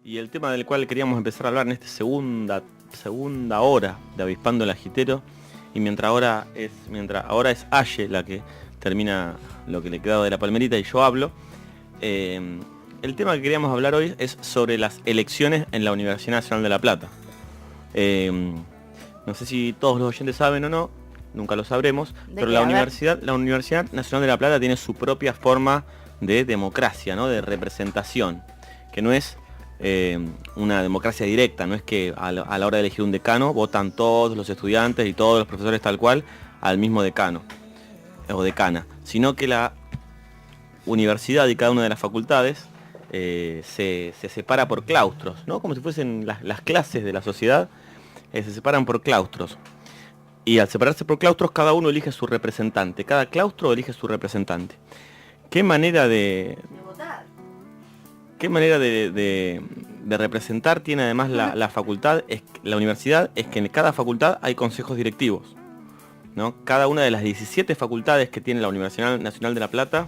Y el tema del cual queríamos empezar a hablar en esta segunda hora de Avispando el Agitero, y mientras ahora es Aye la que termina lo que le queda de la palmerita y yo hablo, el tema que queríamos hablar hoy es sobre las elecciones en la Universidad Nacional de La Plata. No sé si todos los oyentes saben o no, nunca lo sabremos, pero la Universidad Nacional de La Plata tiene su propia forma de democracia, ¿no? De representación, que no es una democracia directa, no es que a la hora de elegir un decano votan todos los estudiantes y todos los profesores tal cual al mismo decano o decana, sino que la universidad y cada una de las facultades se separa por claustros, ¿no? Como si fuesen las clases de la sociedad, se separan por claustros. Y al separarse por claustros, cada uno elige su representante, cada claustro elige su representante. ¿Qué manera de representar tiene además la facultad, la universidad? Es que en cada facultad hay consejos directivos, ¿no? Cada una de las 17 facultades que tiene la Universidad Nacional de La Plata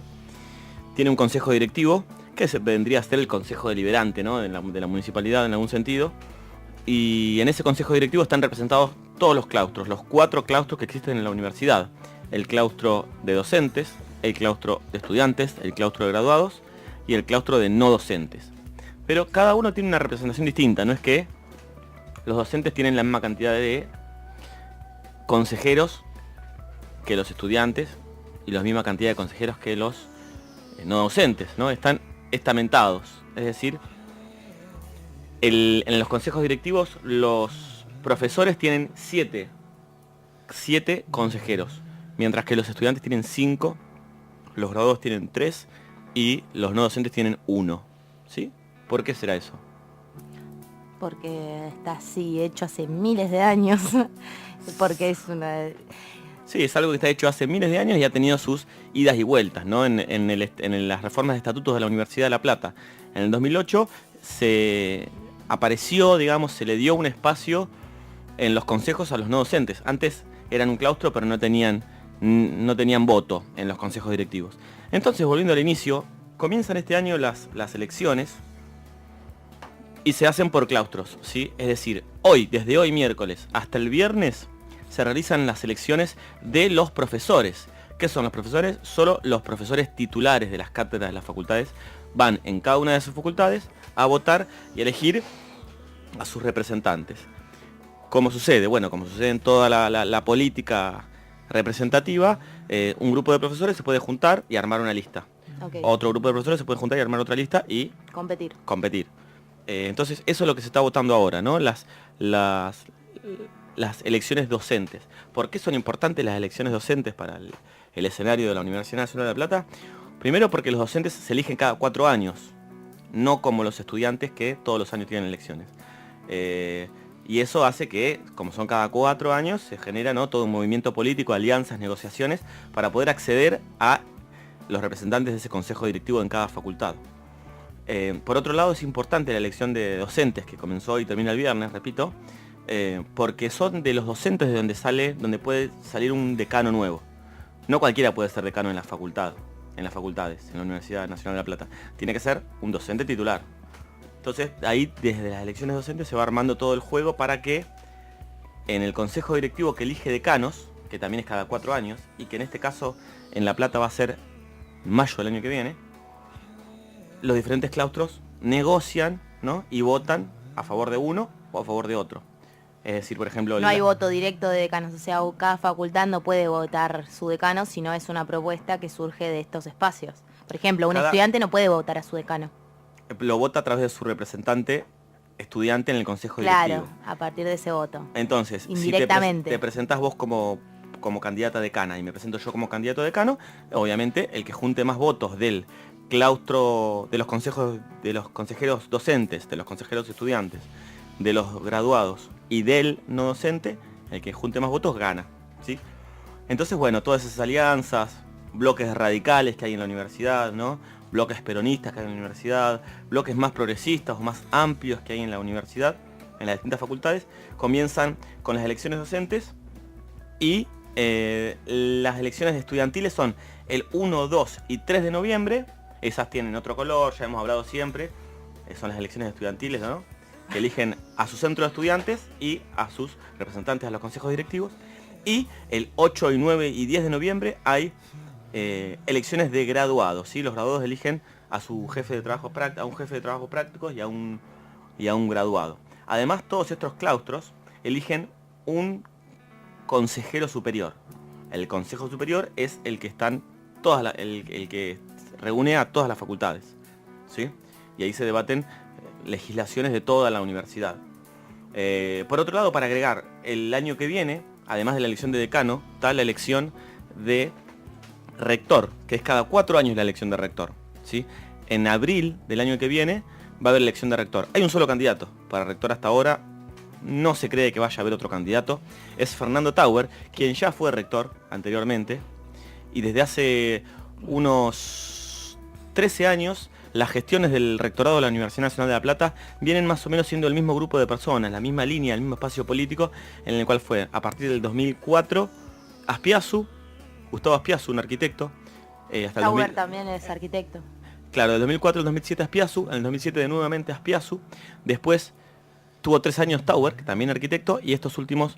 tiene un consejo directivo, que vendría a ser el consejo deliberante, ¿no? de la municipalidad en algún sentido. Y en ese consejo directivo están representados todos los claustros, los 4 claustros que existen en la universidad. El claustro de docentes, el claustro de estudiantes, el claustro de graduados y el claustro de no docentes. Pero cada uno tiene una representación distinta, no es que los docentes tienen la misma cantidad de consejeros que los estudiantes y la misma cantidad de consejeros que los no docentes, ¿no? Están estamentados, es decir, en los consejos directivos los profesores tienen 7 consejeros, mientras que los estudiantes tienen 5, los graduados tienen 3 y los no docentes tienen 1, ¿sí? ¿Por qué será eso? Porque está así hecho hace miles de años, porque es una... Sí, es algo que está hecho hace miles de años y ha tenido sus idas y vueltas, ¿no? En las reformas de estatutos de la Universidad de La Plata. En el 2008 se apareció, digamos, se le dio un espacio en los consejos a los no docentes. Antes eran un claustro, pero no tenían voto en los consejos directivos. Entonces, volviendo al inicio, comienzan este año las elecciones y se hacen por claustros, ¿sí? Es decir, desde hoy miércoles hasta el viernes, se realizan las elecciones de los profesores. ¿Qué son los profesores? Solo los profesores titulares de las cátedras de las facultades van en cada una de sus facultades a votar y elegir a sus representantes. ¿Cómo sucede? Bueno, como sucede en toda la política representativa, un grupo de profesores se puede juntar y armar una lista. Okay. Otro grupo de profesores se puede juntar y armar otra lista y competir. Entonces eso es lo que se está votando ahora, ¿no? Las elecciones docentes. ¿Por qué son importantes las elecciones docentes para el escenario de la Universidad Nacional de La Plata? Primero porque los docentes se eligen cada 4 años, no como los estudiantes que todos los años tienen elecciones. Y eso hace que, como son cada 4 años, se genera, ¿no?, todo un movimiento político, alianzas, negociaciones, para poder acceder a los representantes de ese consejo directivo en cada facultad. Por otro lado, es importante la elección de docentes, que comenzó hoy y termina el viernes, repito, porque son de los docentes de donde puede salir un decano nuevo. No cualquiera puede ser decano en las facultades, en la Universidad Nacional de La Plata. Tiene que ser un docente titular. Entonces, ahí desde las elecciones docentes se va armando todo el juego para que en el consejo directivo que elige decanos, que también es cada 4 años, y que en este caso en La Plata va a ser mayo del año que viene, los diferentes claustros negocian, ¿no?, y votan a favor de uno o a favor de otro. Es decir, por ejemplo... No hay voto directo de decanos, o sea, cada facultad no puede votar su decano, sino es una propuesta que surge de estos espacios. Por ejemplo, un estudiante no puede votar a su decano. Lo vota a través de su representante estudiante en el consejo directivo. Claro, a partir de ese voto. Entonces, indirectamente, si te presentás vos como candidata decana y me presento yo como candidato decano, obviamente el que junte más votos del claustro, de los consejeros docentes, de los consejeros estudiantes, de los graduados y del no docente, el que junte más votos gana, ¿sí? Entonces, bueno, todas esas alianzas, bloques radicales que hay en la universidad, ¿no?, bloques peronistas que hay en la universidad, bloques más progresistas o más amplios que hay en la universidad, en las distintas facultades, comienzan con las elecciones docentes y las elecciones estudiantiles son el 1, 2 y 3 de noviembre. Esas tienen otro color, ya hemos hablado siempre. son las elecciones estudiantiles, ¿no? Que eligen a su centro de estudiantes y a sus representantes a los consejos directivos. Y el 8 y 9 y 10 de noviembre hay elecciones de graduados, ¿sí? Los graduados eligen a su jefe de trabajo a un jefe de trabajo prácticos y a un graduado. Además, todos estos claustros eligen un consejero superior. El consejo superior es el que están el que reúne a todas las facultades, ¿sí? Y ahí se debaten legislaciones de toda la universidad. Por otro lado, para agregar, el año que viene, además de la elección de decano, está la elección de rector, que es cada 4 años la elección de rector, ¿sí? En abril del año que viene va a haber elección de rector. Hay un solo candidato para rector hasta ahora, no se cree que vaya a haber otro candidato. Es Fernando Tauber, quien ya fue rector anteriormente, y desde hace unos 13 años las gestiones del rectorado de la Universidad Nacional de La Plata vienen más o menos siendo el mismo grupo de personas, la misma línea, el mismo espacio político, en el cual fue a partir del 2004 Aspiazu, Gustavo Aspiazu, un arquitecto, hasta el Tauber también es arquitecto. Claro, del 2004 al 2007 Aspiazu, en el 2007 de nuevamente Aspiazu, después tuvo 3 años Tauber, que también arquitecto, y estos últimos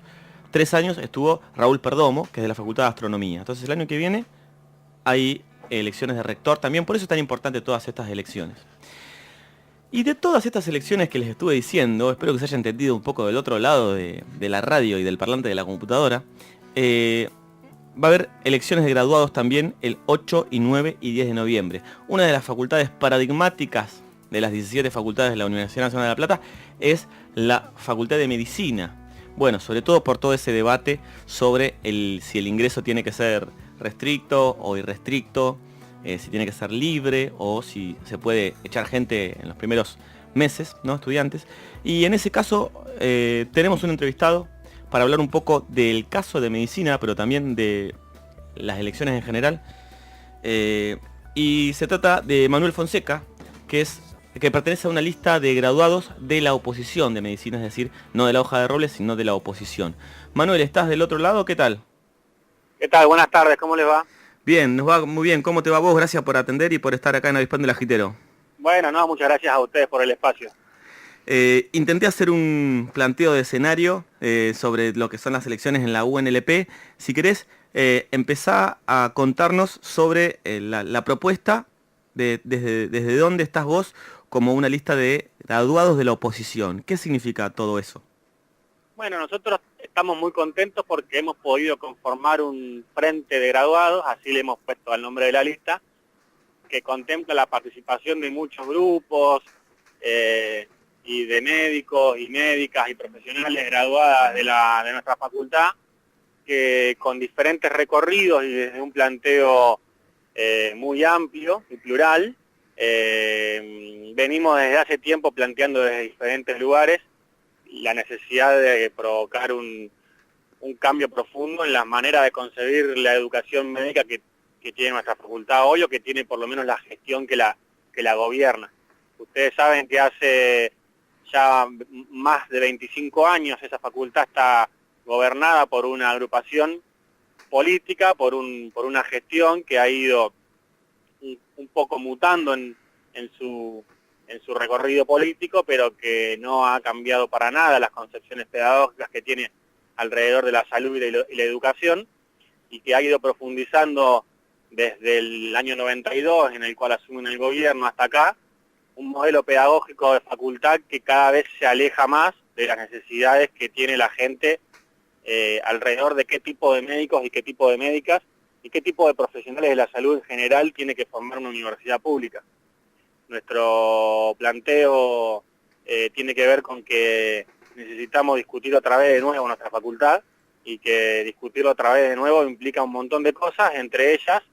3 años estuvo Raúl Perdomo, que es de la Facultad de Astronomía. Entonces el año que viene hay elecciones de rector también, por eso es tan importante todas estas elecciones. Y de todas estas elecciones que les estuve diciendo, espero que se haya entendido un poco del otro lado de la radio y del parlante de la computadora, va a haber elecciones de graduados también el 8 y 9 y 10 de noviembre. Una de las facultades paradigmáticas de las 17 facultades de la Universidad Nacional de La Plata es la Facultad de Medicina. Bueno, sobre todo por todo ese debate sobre si el ingreso tiene que ser restricto o irrestricto, si tiene que ser libre o si se puede echar gente en los primeros meses, ¿no? Estudiantes. Y en ese caso tenemos un entrevistado para hablar un poco del caso de medicina, pero también de las elecciones en general. Y se trata de Manuel Fonseca, que pertenece a una lista de graduados de la oposición de medicina, es decir, no de la hoja de robles, sino de la oposición. Manuel, ¿estás del otro lado? ¿Qué tal? ¿Qué tal? Buenas tardes, ¿cómo les va? Bien, nos va muy bien. ¿Cómo te va vos? Gracias por atender y por estar acá en Avispando el Agitero. Bueno, no, muchas gracias a ustedes por el espacio. Intenté hacer un planteo de escenario sobre lo que son las elecciones en la UNLP. Si querés, empezá a contarnos sobre la propuesta desde dónde estás vos como una lista de graduados de la oposición. ¿Qué significa todo eso? Bueno, nosotros estamos muy contentos porque hemos podido conformar un frente de graduados, así le hemos puesto al nombre de la lista, que contempla la participación de muchos grupos y de médicos y médicas y profesionales graduadas de nuestra facultad, que con diferentes recorridos y desde un planteo muy amplio y plural, venimos desde hace tiempo planteando desde diferentes lugares la necesidad de provocar un cambio profundo en la manera de concebir la educación médica que tiene nuestra facultad hoy, o que tiene por lo menos la gestión que la gobierna. Ustedes saben que hace ya más de 25 años esa facultad está gobernada por una agrupación política, por una gestión que ha ido un poco mutando en su recorrido político, pero que no ha cambiado para nada las concepciones pedagógicas que tiene alrededor de la salud y la educación, y que ha ido profundizando desde el año 92, en el cual asumen el gobierno, hasta acá, un modelo pedagógico de facultad que cada vez se aleja más de las necesidades que tiene la gente alrededor de qué tipo de médicos y qué tipo de médicas y qué tipo de profesionales de la salud en general tiene que formar una universidad pública. Nuestro planteo tiene que ver con que necesitamos discutir otra vez de nuevo nuestra facultad, y que discutirlo otra vez de nuevo implica un montón de cosas, entre ellas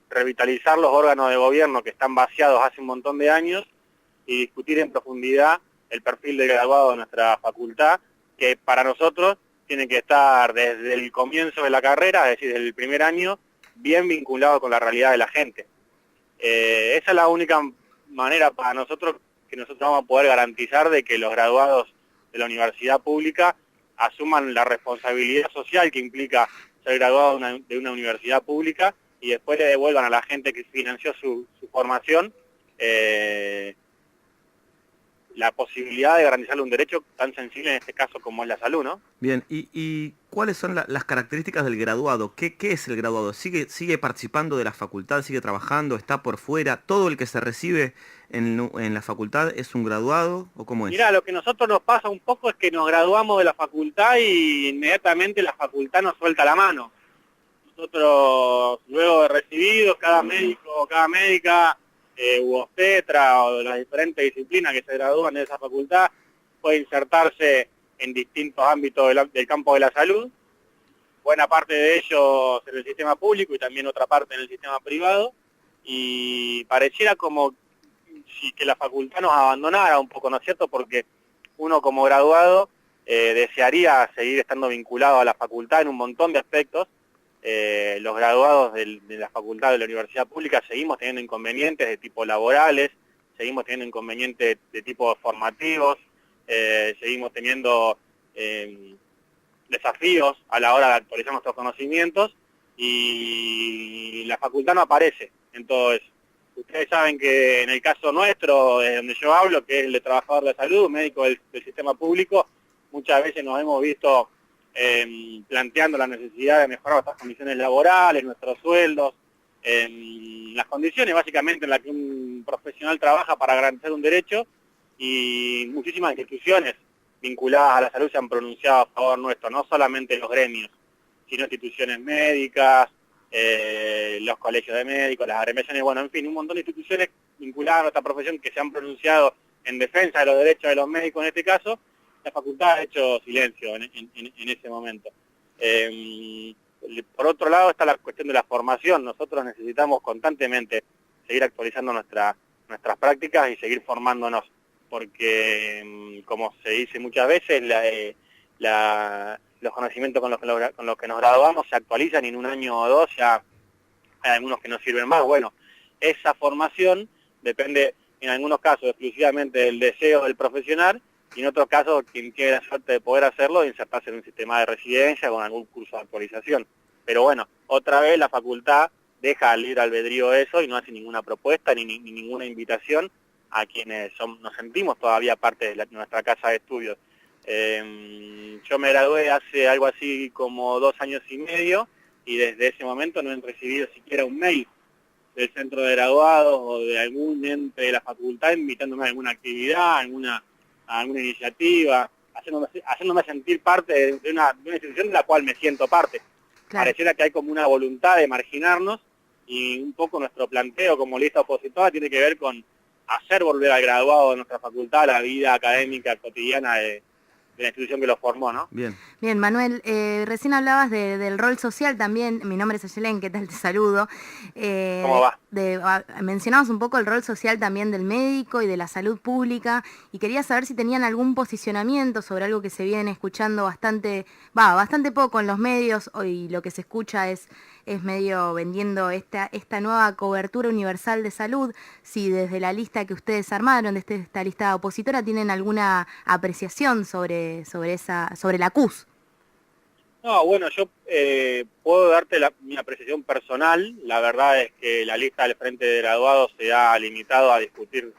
revitalizar los órganos de gobierno que están vaciados hace un montón de años y discutir en profundidad el perfil de graduado de nuestra facultad, que para nosotros tiene que estar desde el comienzo de la carrera, es decir, desde el primer año, bien vinculado con la realidad de la gente. Esa es la única manera para nosotros que nosotros vamos a poder garantizar de que los graduados de la universidad pública asuman la responsabilidad social que implica ser graduado de una universidad pública, y después le devuelvan a la gente que financió su formación la posibilidad de garantizarle un derecho tan sensible en este caso como es la salud, ¿no? Bien, ¿y cuáles son las características del graduado? ¿Qué es el graduado? ¿Sigue participando de la facultad, sigue trabajando, está por fuera? ¿Todo el que se recibe en la facultad es un graduado o cómo es? Mira, lo que a nosotros nos pasa un poco es que nos graduamos de la facultad y inmediatamente la facultad nos suelta la mano. Nosotros, luego de recibidos, cada médico, cada médica, u obstetra o de las diferentes disciplinas que se gradúan de esa facultad, puede insertarse en distintos ámbitos del campo de la salud, buena parte de ellos en el sistema público y también otra parte en el sistema privado, y pareciera como si que la facultad nos abandonara un poco, ¿no es cierto? Porque uno como graduado desearía seguir estando vinculado a la facultad en un montón de aspectos. Los graduados de la facultad de la universidad pública seguimos teniendo inconvenientes de tipo laborales, seguimos teniendo inconvenientes de tipo formativos, seguimos teniendo desafíos a la hora de actualizar nuestros conocimientos y la facultad no aparece en todo eso. Ustedes saben que en el caso nuestro, de donde yo hablo, que es el de trabajador de salud, médico del sistema público, muchas veces nos hemos visto planteando la necesidad de mejorar nuestras condiciones laborales, nuestros sueldos, las condiciones básicamente en las que un profesional trabaja para garantizar un derecho, y muchísimas instituciones vinculadas a la salud se han pronunciado a favor nuestro, no solamente los gremios, sino instituciones médicas, los colegios de médicos, las agremiaciones, bueno, en fin, un montón de instituciones vinculadas a nuestra profesión que se han pronunciado en defensa de los derechos de los médicos en este caso. La facultad ha hecho silencio en ese momento. Por otro lado está la cuestión de la formación. Nosotros necesitamos constantemente seguir actualizando nuestras prácticas y seguir formándonos, porque como se dice muchas veces, los conocimientos con los que nos graduamos se actualizan y en un año o dos ya hay algunos que no sirven más. Bueno, esa formación depende en algunos casos exclusivamente del deseo del profesional, y en otros casos quien tiene la suerte de poder hacerlo, insertarse en un sistema de residencia con algún curso de actualización. Pero bueno, otra vez la facultad deja al libre albedrío eso y no hace ninguna propuesta ni ninguna invitación a quienes nos sentimos todavía parte de nuestra casa de estudios. Yo me gradué hace algo así como 2 años y medio y desde ese momento no he recibido siquiera un mail del centro de graduados o de algún ente de la facultad invitándome a alguna actividad, a alguna iniciativa, haciéndome sentir parte de una institución de la cual me siento parte. Claro. Pareciera que hay como una voluntad de marginarnos, y un poco nuestro planteo como lista opositora tiene que ver con hacer volver al graduado de nuestra facultad a la vida académica cotidiana de la institución que lo formó, ¿no? Bien, Manuel, recién hablabas del rol social también. Mi nombre es Ayelen, ¿qué tal? Te saludo. ¿Cómo va? Mencionabas un poco el rol social también del médico y de la salud pública, y quería saber si tenían algún posicionamiento sobre algo que se viene escuchando bastante poco en los medios, y lo que se escucha es medio vendiendo esta nueva cobertura universal de salud. Si desde la lista que ustedes armaron, desde esta lista opositora, tienen alguna apreciación sobre la CUS. No, bueno, yo puedo darte mi apreciación personal. La verdad es que la lista del Frente de Graduados se ha limitado a discutir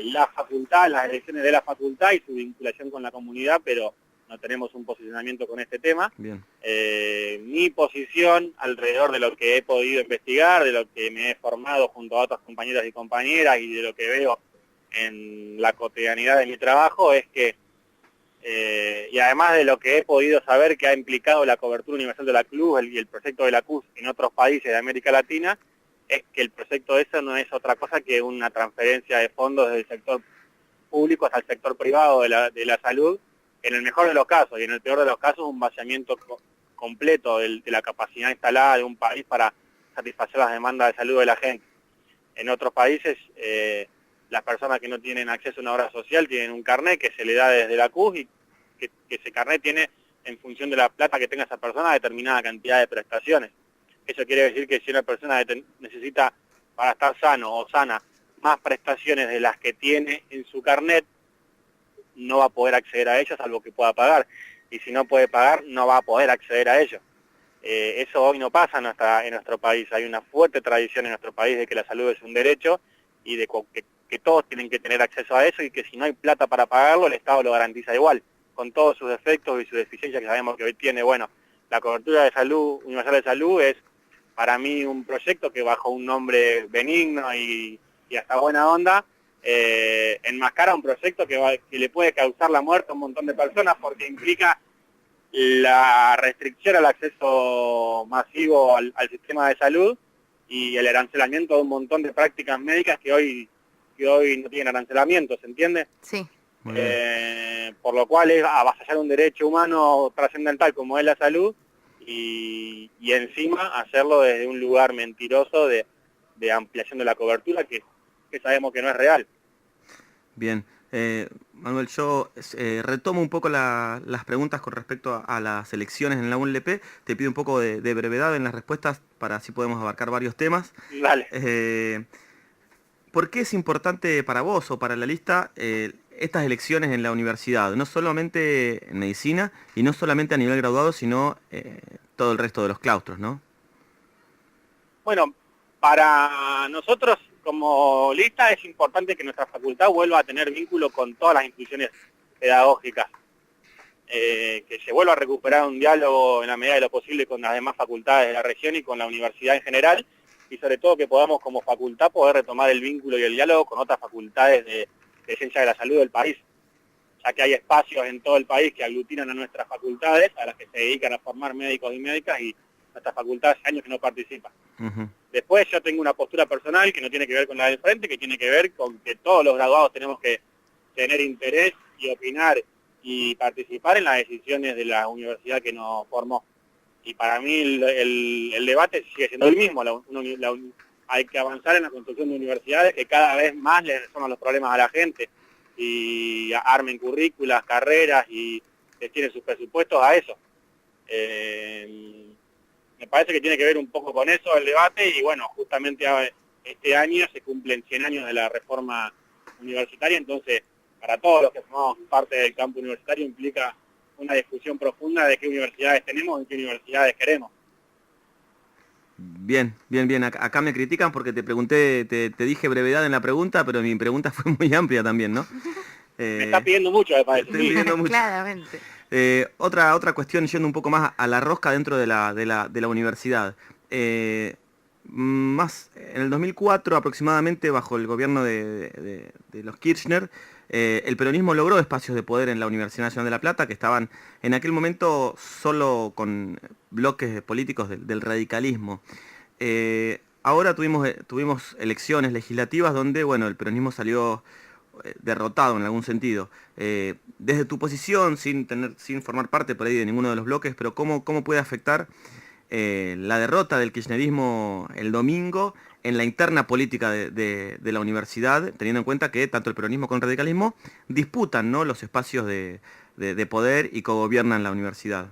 la facultad, las elecciones de la facultad y su vinculación con la comunidad, pero no tenemos un posicionamiento con este tema. Bien. Mi posición alrededor de lo que he podido investigar, de lo que me he formado junto a otros compañeros y compañeras y de lo que veo en la cotidianidad de mi trabajo es que, y además de lo que he podido saber que ha implicado la cobertura universal de la CUS y el proyecto de la CUS en otros países de América Latina, es que el proyecto de eso no es otra cosa que una transferencia de fondos del sector público hasta el sector privado de la salud, en el mejor de los casos, y en el peor de los casos un vaciamiento completo de la capacidad instalada de un país para satisfacer las demandas de salud de la gente. En otros países, las personas que no tienen acceso a una obra social tienen un carnet que se le da desde la CUS, y que ese carnet tiene, en función de la plata que tenga esa persona, determinada cantidad de prestaciones. Eso quiere decir que si una persona necesita, para estar sano o sana, más prestaciones de las que tiene en su carnet, no va a poder acceder a ellos salvo que pueda pagar, y si no puede pagar no va a poder acceder a ellos. Eso hoy no pasa en nuestro país. Hay una fuerte tradición en nuestro país de que la salud es un derecho y de que que todos tienen que tener acceso a eso y que si no hay plata para pagarlo, el Estado lo garantiza igual, con todos sus defectos y sus deficiencias que sabemos que hoy tiene. Bueno, la cobertura de salud, universal de salud, es para mí un proyecto que bajo un nombre benigno y hasta buena onda, enmascara un proyecto que le puede causar la muerte a un montón de personas porque implica la restricción al acceso masivo al sistema de salud y el arancelamiento de un montón de prácticas médicas que hoy no tienen arancelamiento, ¿se entiende? Sí. Por lo cual es avasallar un derecho humano trascendental como es la salud y encima hacerlo desde un lugar mentiroso de ampliación de la cobertura que sabemos que no es real. Bien. Manuel, yo retomo un poco las preguntas con respecto a las elecciones en la UNLP. Te pido un poco de brevedad en las respuestas para así podemos abarcar varios temas. Dale. ¿Por qué es importante para vos o para la lista estas elecciones en la universidad? No solamente en medicina y no solamente a nivel graduado, sino todo el resto de los claustros, ¿no? Bueno, para nosotros como lista es importante que nuestra facultad vuelva a tener vínculo con todas las instituciones pedagógicas, que se vuelva a recuperar un diálogo en la medida de lo posible con las demás facultades de la región y con la universidad en general, y sobre todo que podamos como facultad poder retomar el vínculo y el diálogo con otras facultades de ciencia de la salud del país, ya que hay espacios en todo el país que aglutinan a nuestras facultades, a las que se dedican a formar médicos y médicas, y nuestra facultad hace años que no participa. Uh-huh. Después yo tengo una postura personal que no tiene que ver con la del frente, que tiene que ver con que todos los graduados tenemos que tener interés y opinar y participar en las decisiones de la universidad que nos formó. Y para mí el debate sigue siendo el mismo. Hay que avanzar en la construcción de universidades que cada vez más le resuelvan los problemas a la gente y armen currículas, carreras y destinen sus presupuestos a eso. Me parece que tiene que ver un poco con eso el debate y bueno, justamente este año se cumplen 100 años de la reforma universitaria, entonces para todos los que formamos parte del campo universitario implica una discusión profunda de qué universidades tenemos y qué universidades queremos. Bien. Acá me critican porque te pregunté, te dije brevedad en la pregunta, pero mi pregunta fue muy amplia también, ¿no? Me está pidiendo mucho, me parece. Estoy pidiendo mucho. Claramente. Otra cuestión, yendo un poco más a la rosca dentro de la universidad. Más en el 2004 aproximadamente, bajo el gobierno de los Kirchner, el peronismo logró espacios de poder en la Universidad Nacional de La Plata, que estaban en aquel momento solo con bloques políticos del radicalismo. Ahora tuvimos elecciones legislativas donde, bueno, el peronismo salió derrotado en algún sentido. Desde tu posición, sin formar parte por ahí de ninguno de los bloques, pero ¿cómo puede afectar la derrota del kirchnerismo el domingo en la interna política de la universidad, teniendo en cuenta que tanto el peronismo como el radicalismo disputan, ¿no?, los espacios de poder y cogobiernan la universidad?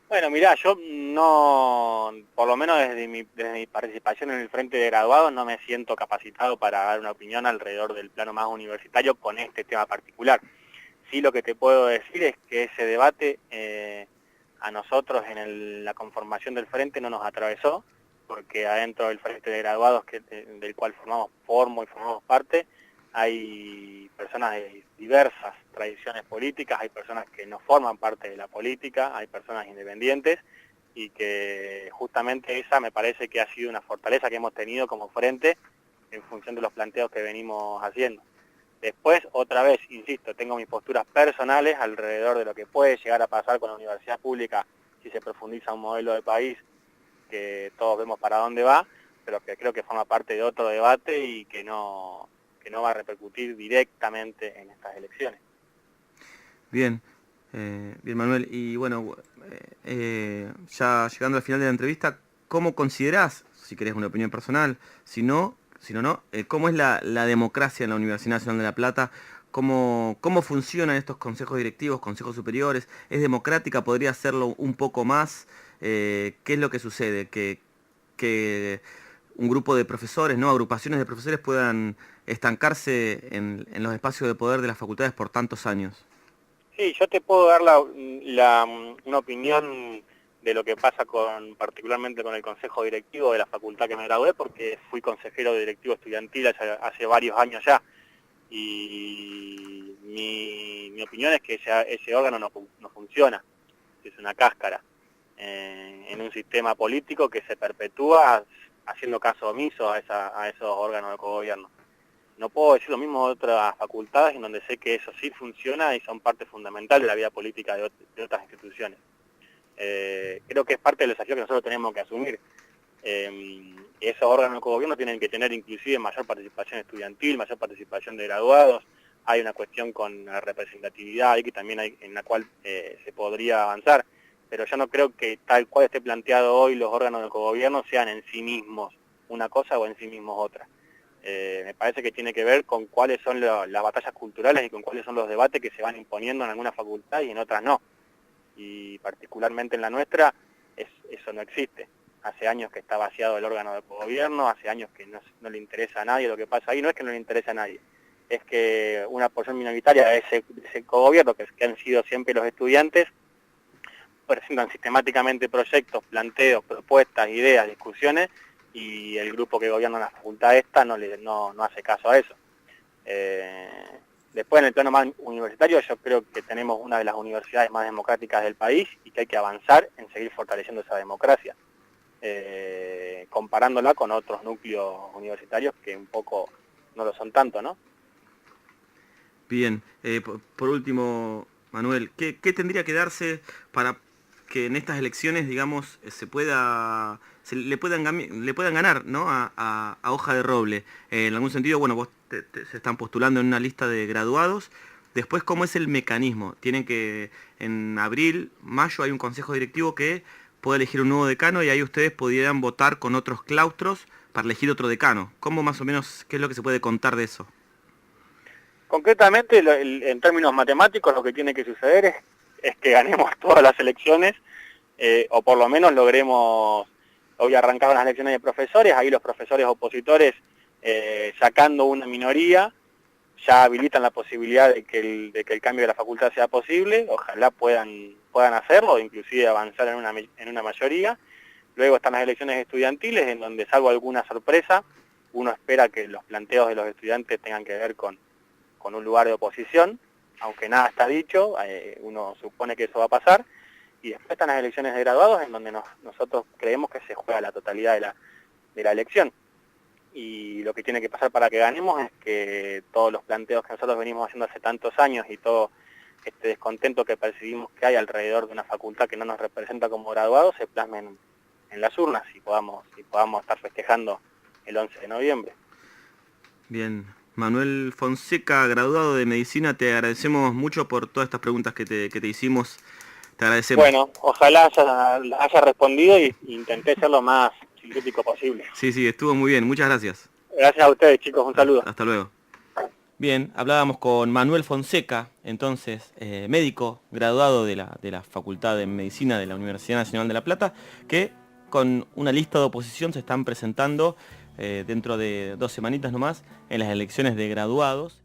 Bueno, mirá, yo no, por lo menos desde mi participación en el Frente de Graduados, no me siento capacitado para dar una opinión alrededor del plano más universitario con este tema particular. Sí, lo que te puedo decir es que ese debate a nosotros en la conformación del Frente no nos atravesó, porque adentro del Frente de Graduados, del cual formamos parte, hay personas de diversas tradiciones políticas, hay personas que no forman parte de la política, hay personas independientes y que justamente esa me parece que ha sido una fortaleza que hemos tenido como frente en función de los planteos que venimos haciendo. Después, otra vez, insisto, tengo mis posturas personales alrededor de lo que puede llegar a pasar con la universidad pública si se profundiza un modelo de país que todos vemos para dónde va, pero que creo que forma parte de otro debate y que no va a repercutir directamente en estas elecciones. Bien, Manuel, y bueno, ya llegando al final de la entrevista, ¿cómo considerás, si querés una opinión personal, si no, cómo es la democracia en la Universidad Nacional de La Plata? ¿Cómo funcionan estos consejos directivos, consejos superiores? ¿Es democrática? ¿Podría hacerlo un poco más? ¿Qué es lo que sucede? Que un grupo de profesores, ¿no?, agrupaciones de profesores puedan estancarse en los espacios de poder de las facultades por tantos años. Sí, yo te puedo dar una opinión de lo que pasa particularmente con el consejo directivo de la facultad que me gradué, porque fui consejero directivo estudiantil hace varios años ya, y mi opinión es que ese órgano no funciona, es una cáscara en un sistema político que se perpetúa haciendo caso omiso a esos órganos de cogobierno. No puedo decir lo mismo de otras facultades en donde sé que eso sí funciona y son parte fundamental de la vida política de otras instituciones. Creo que es parte del desafío que nosotros tenemos que asumir. Esos órganos de cogobierno tienen que tener inclusive mayor participación estudiantil, mayor participación de graduados. Hay una cuestión con la representatividad y que también en la cual se podría avanzar, pero yo no creo que tal cual esté planteado hoy los órganos de cogobierno sean en sí mismos una cosa o en sí mismos otra. Me parece que tiene que ver con cuáles son las batallas culturales y con cuáles son los debates que se van imponiendo en alguna facultad y en otras no. Y particularmente en la nuestra eso no existe. Hace años que está vaciado el órgano de gobierno, hace años que no le interesa a nadie lo que pasa ahí. No es que no le interese a nadie, es que una porción minoritaria de ese cogobierno, que han sido siempre los estudiantes, presentan sistemáticamente proyectos, planteos, propuestas, ideas, discusiones, y el grupo que gobierna la facultad esta no hace caso a eso. Después, en el plano más universitario, yo creo que tenemos una de las universidades más democráticas del país y que hay que avanzar en seguir fortaleciendo esa democracia, comparándola con otros núcleos universitarios que un poco no lo son tanto, ¿no? Bien, por último, Manuel, ¿qué tendría que darse para que en estas elecciones, digamos, le puedan ganar, ¿no? a Hoja de Roble? En algún sentido, bueno, vos se están postulando en una lista de graduados. Después, ¿cómo es el mecanismo? Tienen que, en abril, mayo, hay un consejo directivo que puede elegir un nuevo decano y ahí ustedes pudieran votar con otros claustros para elegir otro decano. ¿Cómo más o menos, qué es lo que se puede contar de eso? Concretamente, en términos matemáticos, lo que tiene que suceder es que ganemos todas las elecciones, o por lo menos logremos, hoy arrancaron las elecciones de profesores, ahí los profesores opositores, sacando una minoría, ya habilitan la posibilidad de que el cambio de la facultad sea posible. Ojalá puedan hacerlo, inclusive avanzar en una mayoría. Luego están las elecciones estudiantiles, en donde, salvo alguna sorpresa, uno espera que los planteos de los estudiantes tengan que ver con un lugar de oposición, aunque nada está dicho, uno supone que eso va a pasar. Y después están las elecciones de graduados, en donde nosotros creemos que se juega la totalidad de la elección. Y lo que tiene que pasar para que ganemos es que todos los planteos que nosotros venimos haciendo hace tantos años y todo este descontento que percibimos que hay alrededor de una facultad que no nos representa como graduados se plasmen en las urnas y podamos estar festejando el 11 de noviembre. Bien. Manuel Fonseca, graduado de Medicina, te agradecemos mucho por todas estas preguntas que te hicimos. Te agradecemos. Bueno, ojalá haya respondido y intenté ser lo más sintético posible. Sí, estuvo muy bien. Muchas gracias. Gracias a ustedes, chicos. Un saludo. Hasta luego. Bien, hablábamos con Manuel Fonseca, entonces médico, graduado de la Facultad de Medicina de la Universidad Nacional de La Plata, que con una lista de oposición se están presentando dentro de 2 semanitas nomás en las elecciones de graduados.